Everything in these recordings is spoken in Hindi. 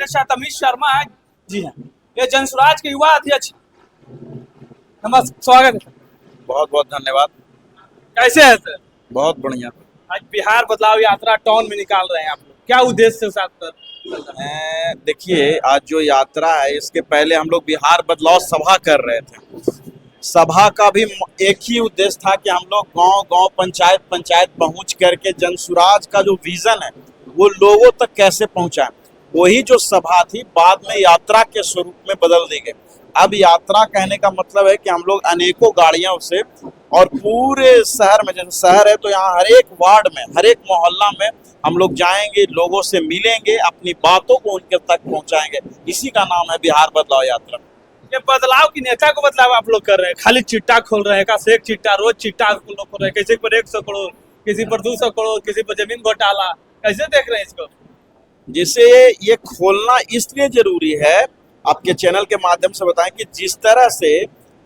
साथ अमित शर्मा है। जी हाँ, ये जनसुराज के युवा अध्यक्ष। नमस्कार, स्वागत है। बहुत बहुत धन्यवाद। कैसे है सर? बहुत बढ़िया। आज बिहार बदलाव यात्रा टाउन में निकाल रहे हैं आप लोग, क्या उद्देश्य से साथ कर? देखिए, आज जो यात्रा है इसके पहले हम लोग बिहार बदलाव सभा कर रहे थे। सभा का भी एक ही उद्देश्य था कि हम लोग गांव गांव पंचायत पंचायत पहुंच करके जनसुराज का जो विजन है वो लोगों तक कैसे पहुंचाएं। वही जो सभा थी बाद में यात्रा के स्वरूप में बदल दी गई। अब यात्रा कहने का मतलब है कि हम लोग अनेकों गाड़ियों से और पूरे शहर में, जैसे शहर है तो यहाँ हर एक वार्ड में, हर एक मोहल्ला में हम लोग जाएंगे, लोगों से मिलेंगे, अपनी बातों को उनके तक पहुंचाएंगे। इसी का नाम है बिहार बदलाव यात्रा। ये बदलाव की नेता को बदलाव आप लोग कर रहे हैं, खाली चिट्टा खोल रहे हैं, का एक चिट्टा रोज चिट्टा लोग खोल रहे हैं, किसी पर 100 करोड़, किसी पर 200 करोड़, किसी पर जमीन घोटाला, कैसे देख रहे हैं इसको? जिसे ये खोलना इसलिए जरूरी है, आपके चैनल के माध्यम से बताएं कि जिस तरह से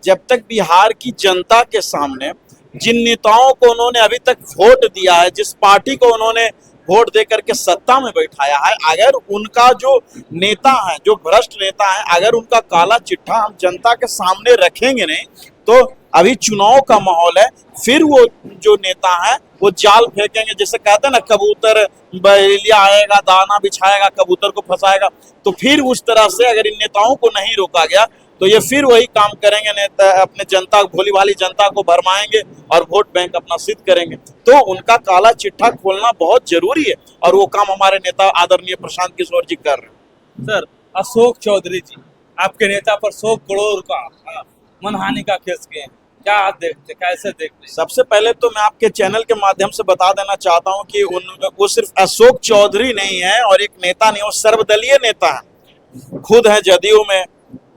जब तक बिहार की जनता के सामने जिन नेताओं को उन्होंने अभी तक वोट दिया है, जिस पार्टी को उन्होंने वोट दे करके सत्ता में बैठाया है, अगर उनका जो नेता है, जो भ्रष्ट नेता है, अगर उनका काला चिट्ठा हम जनता के सामने रखेंगे नहीं तो अभी चुनाव का माहौल है, फिर वो जो नेता है वो जाल फेंकेंगे। जैसे कहते हैं ना, कबूतर बहेलिया आएगा, दाना बिछाएगा, कबूतर को फंसाएगा। तो फिर उस तरह से अगर इन नेताओं को नहीं रोका गया तो ये फिर वही काम करेंगे, नेता अपने जनता, भोली भाली जनता को भरमाएंगे और वोट बैंक अपना सिद्ध करेंगे। तो उनका काला चिट्ठा खोलना बहुत जरूरी है और वो काम हमारे नेता आदरणीय प्रशांत किशोर जी कर रहे हैं। सर, अशोक चौधरी जी आपके नेता पर 100 करोड़ का मनहानि का केस किए, क्या देखते, कैसे देखते? सबसे पहले तो मैं आपके चैनल के माध्यम से बता देना चाहता हूं कि वो सिर्फ अशोक चौधरी नहीं है और एक नेता नहीं, वो सर्वदलीय नेता है। खुद है जदयू में,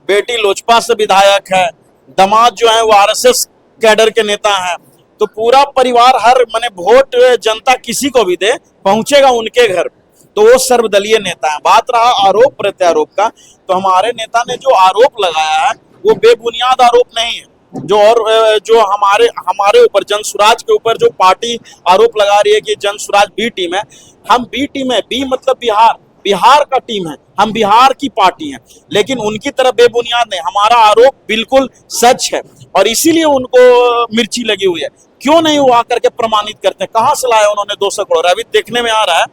बेटी लोजपा से विधायक है, दामाद जो है वो आरएसएस कैडर के नेता हैं। तो पूरा परिवार, हर माने वोट जनता किसी को भी दे पहुंचेगा उनके घर। तो वो सर्वदलीय नेता है। बात रहा आरोप प्रत्यारोप का, तो हमारे नेता ने जो आरोप लगाया है वो बेबुनियाद आरोप नहीं है। जो हमारे ऊपर, जनसुराज के ऊपर जो पार्टी आरोप लगा रही है कि जनसुराज बी टीम है, हम बी टीम है। बी मतलब बिहार का टीम है, हम बिहार की पार्टी हैं। लेकिन उनकी तरफ बेबुनियाद नहीं, हमारा आरोप बिल्कुल सच है और इसीलिए उनको मिर्ची लगी हुई है। क्यों नहीं वो आकर के प्रमाणित करते हैं? कहां से लाए उन्होंने 200 करोड़? अभी देखने में आ रहा है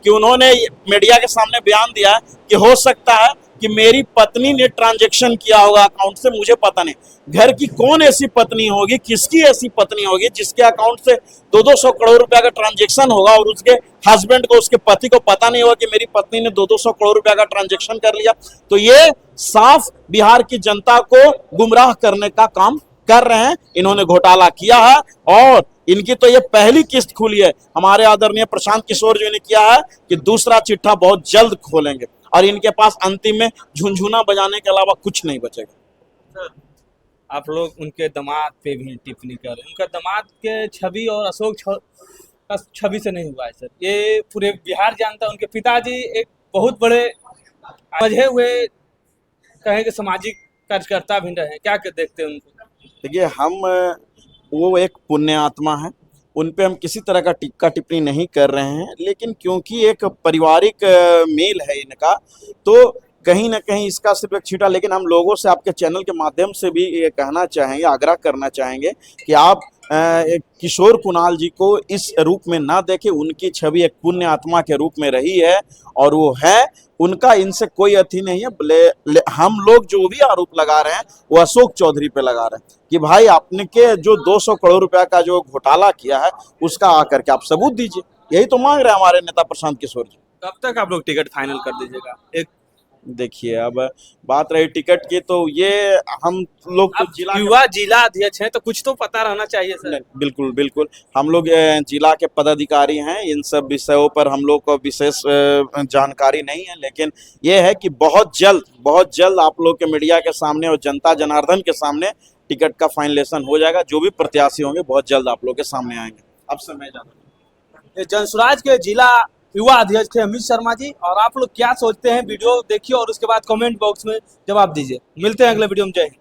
कि उन्होंने मीडिया के सामने बयान दिया है कि हो सकता है कि मेरी पत्नी ने ट्रांजैक्शन किया होगा अकाउंट से, मुझे पता नहीं। घर की कौन ऐसी पत्नी होगी, किसकी ऐसी पत्नी होगी जिसके अकाउंट से 200 करोड़ रुपया का ट्रांजैक्शन होगा और उसके हस्बैंड को, उसके पति को पता नहीं होगा कि मेरी पत्नी ने 200 करोड़ रुपया का ट्रांजैक्शन कर लिया? तो ये साफ बिहार की जनता को गुमराह करने का काम कर रहे हैं। इन्होंने घोटाला किया है और इनकी तो ये पहली किस्त खुली है। हमारे आदरणीय प्रशांत किशोर जी ने किया है कि दूसरा चिट्ठा बहुत जल्द खोलेंगे और इनके पास अंतिम में झुनझुना बजाने के अलावा कुछ नहीं बचेगा। सर, आप लोग उनके दामाद पे भी टिप्पणी कर रहे हैं। उनका दामाद के छवि और अशोक का छवि से नहीं हुआ है सर, ये पूरे बिहार जानता है। उनके पिताजी एक बहुत बड़े बजे हुए कहेंगे सामाजिक कार्यकर्ता भी रहे हैं, क्या देखते हैं उनको? देखिए, वो एक पुण्य आत्मा है, उन पे हम किसी तरह का टिक्का टिप्पणी नहीं कर रहे हैं। लेकिन क्योंकि एक पारिवारिक मेल है इनका, तो कहीं ना कहीं इसका सिर्फ एक छीटा। लेकिन हम लोगों से, आपके चैनल के माध्यम से भी ये कहना चाहेंगे, आग्रह करना चाहेंगे कि आप किशोर कुणाल जी को इस रूप में ना देखें। उनकी छवि एक पुण्य आत्मा के रूप में रही है और वो है, उनका इनसे कोई अथी नहीं है। हम लोग जो भी आरोप लगा रहे हैं वो अशोक चौधरी पे लगा रहे हैं कि भाई आपने के जो 200 करोड़ रुपया का जो घोटाला किया है उसका आकर के आप सबूत दीजिए। यही तो मांग रहे हैं हमारे नेता प्रशांत किशोर जी। कब तक आप लोग टिकट फाइनल कर दीजिएगा? एक देखिए, अब बात रही टिकट की, तो ये हम लोग तो जिला अध्यक्ष हैं तो कुछ तो पता रहना चाहिए सर। बिल्कुल बिल्कुल, हम लोग जिला के पदाधिकारी हैं, इन सब विषयों पर हम लोग को विशेष जानकारी नहीं है। लेकिन ये है कि बहुत जल्द आप लोग के मीडिया के सामने और जनता जनार्दन के सामने टिकट का फाइनलेशन हो जाएगा। जो भी प्रत्याशी होंगे बहुत जल्द आप लोग के सामने आएंगे। अब समय ज्यादा। जनसुराज के जिला युवा अध्यक्ष थे अमित शर्मा जी। और आप लोग क्या सोचते हैं, वीडियो देखिए और उसके बाद कमेंट बॉक्स में जवाब दीजिए। मिलते हैं अगले वीडियो में। जय हिंद।